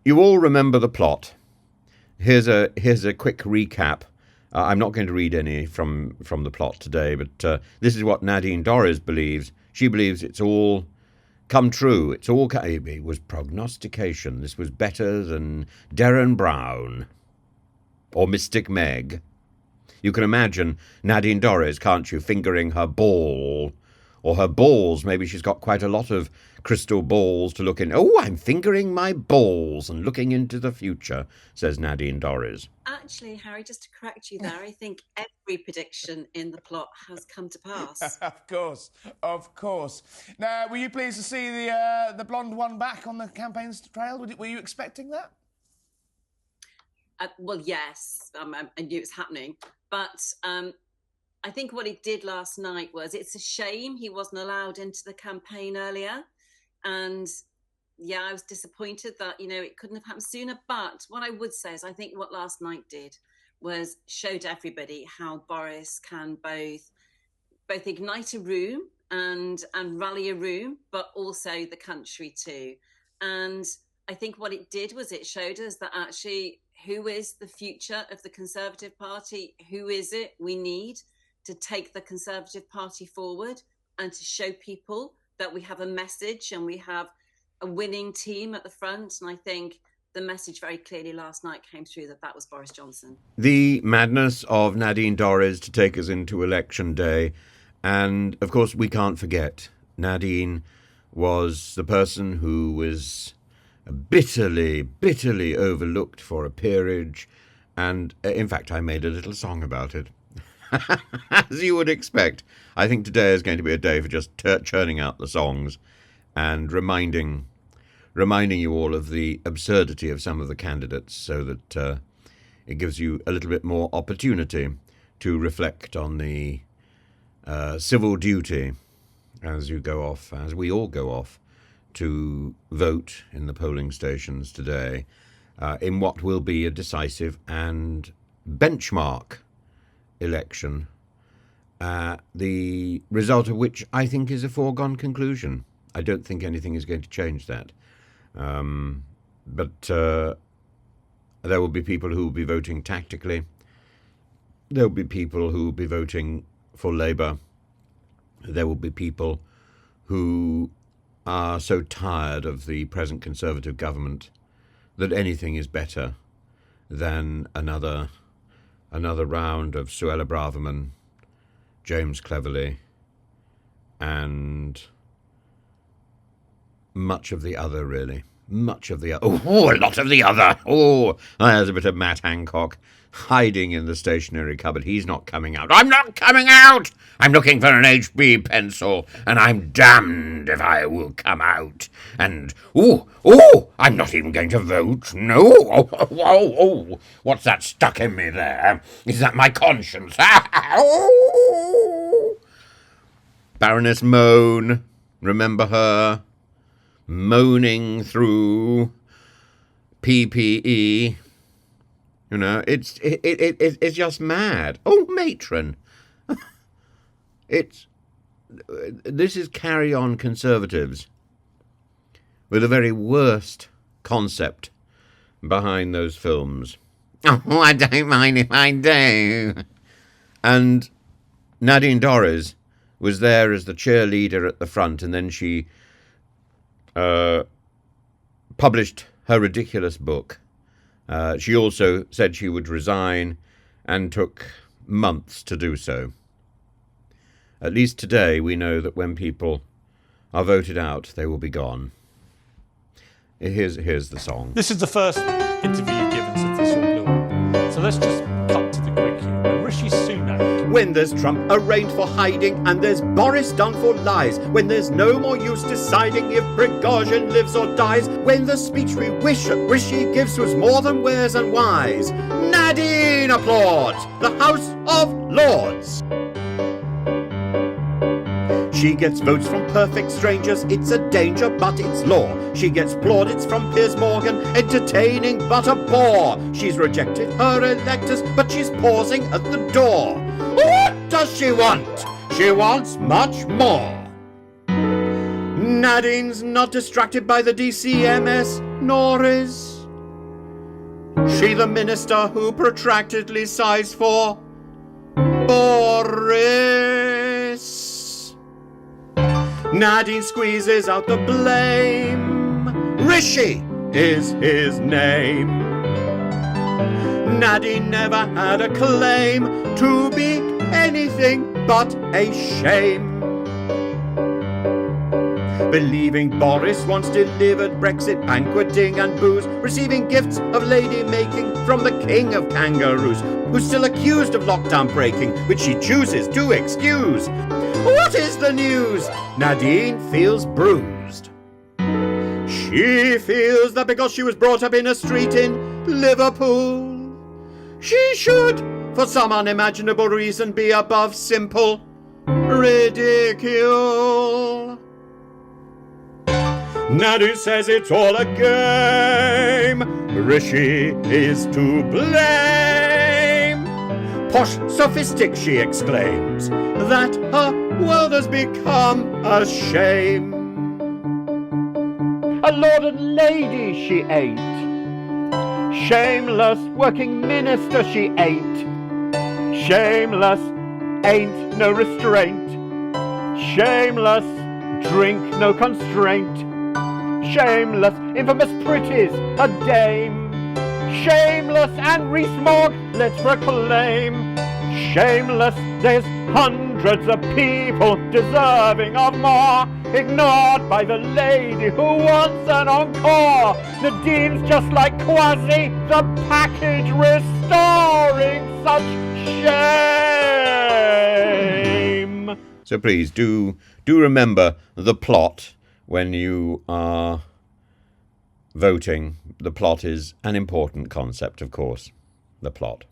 You all remember the plot. Here's a quick recap. I'm not going to read any from the plot today, but this is what Nadine Dorries believes. She believes it's all come true. It was prognostication. This was better than Derren Brown or Mystic Meg. You can imagine Nadine Dorries, can't you, fingering her ball or her balls. Maybe she's got quite a lot of crystal balls to look in. Oh, I'm fingering my balls and looking into the future, says Nadine Dorries. Actually, Harry, just to correct you there, I think every prediction in the plot has come to pass. Of course. Now, were you pleased to see the blonde one back on the campaign's trail? Were you expecting that? Well, yes, I knew it was happening. But I think what he did last night was, it's a shame he wasn't allowed into the campaign earlier. And yeah, I was disappointed that, it couldn't have happened sooner. But what I would say is I think what last night did was showed everybody how Boris can both ignite a room and rally a room, but also the country too. And I think what it did was it showed us that actually, who is the future of the Conservative Party? Who is it we need to take the Conservative Party forward and to show people that we have a message and we have a winning team at the front? And I think the message very clearly last night came through that was Boris Johnson. The madness of Nadine Dorries to take us into election day. And, of course, we can't forget Nadine was the person who was bitterly overlooked for a peerage. And, in fact, I made a little song about it. As you would expect. I think today is going to be a day for just churning out the songs and reminding you all of the absurdity of some of the candidates, so that it gives you a little bit more opportunity to reflect on the civil duty as we all go off to vote in the polling stations today in what will be a decisive and benchmark election, the result of which I think is a foregone conclusion. I don't think anything is going to change that. But there will be people who will be voting tactically. There will be people who will be voting for Labour. There will be people who are so tired of the present Conservative government that anything is better than another round of Suella Braverman, James Cleverly, and much of the other, really. Much of the other. Oh, a lot of the other. Oh, there's a bit of Matt Hancock hiding in the stationery cupboard. He's not coming out. I'm not coming out! I'm looking for an HB pencil, and I'm damned if I will come out. And, I'm not even going to vote. No. Oh, what's that stuck in me there? Is that my conscience? Baroness Moan. Remember her? Moaning through PPE. It's just mad. Oh, matron. This is Carry On Conservatives with the very worst concept behind those films. Oh, I don't mind if I do. And Nadine Dorries was there as the cheerleader at the front, and then she published her ridiculous book. She also said she would resign and took months to do so. At least today we know that when people are voted out, they will be gone. Here's the song. This is the first interview you've given since this all blew up. So let's just cut to the quick here. When Rishi Sunak... When there's Trump arraigned for hiding and there's Boris done for lies, when there's no more use deciding if Prigozhin lives or dies, when the speech we wish Rishi gives was more than wares and wise, Nadine applauds the House of Lords. She gets votes from perfect strangers, it's a danger but it's law. She gets plaudits from Piers Morgan, entertaining but a bore. She's rejected her electors, but she's pausing at the door. What does she want? She wants much more. Nadine's not distracted by the DCMS, nor is She the minister who protractedly sighs for Boris. Nadine squeezes out the blame. Rishi is his name. Nadine never had a claim to be anything but a shame. Believing Boris once delivered Brexit banqueting and booze, receiving gifts of lady-making from the king of kangaroos, who's still accused of lockdown breaking, which she chooses to excuse. What is the news? Nadine feels bruised. She feels that because she was brought up in a street in Liverpool, she should, for some unimaginable reason, be above simple ridicule. Nadu says it's all a game. Rishi is to blame. Posh sophistic, she exclaims, that her world has become a shame. A lord and lady she ain't. Shameless working minister she ain't. Shameless ain't no restraint. Shameless drink no constraint. Shameless, infamous pretties, a dame. Shameless and Rees-Mogg, let's proclaim. Shameless, there's hundreds of people deserving of more, ignored by the lady who wants an encore. Nadine's just like Quasi, the package restoring such shame. So please do remember the plot. When you are voting, the plot is an important concept, of course. The plot.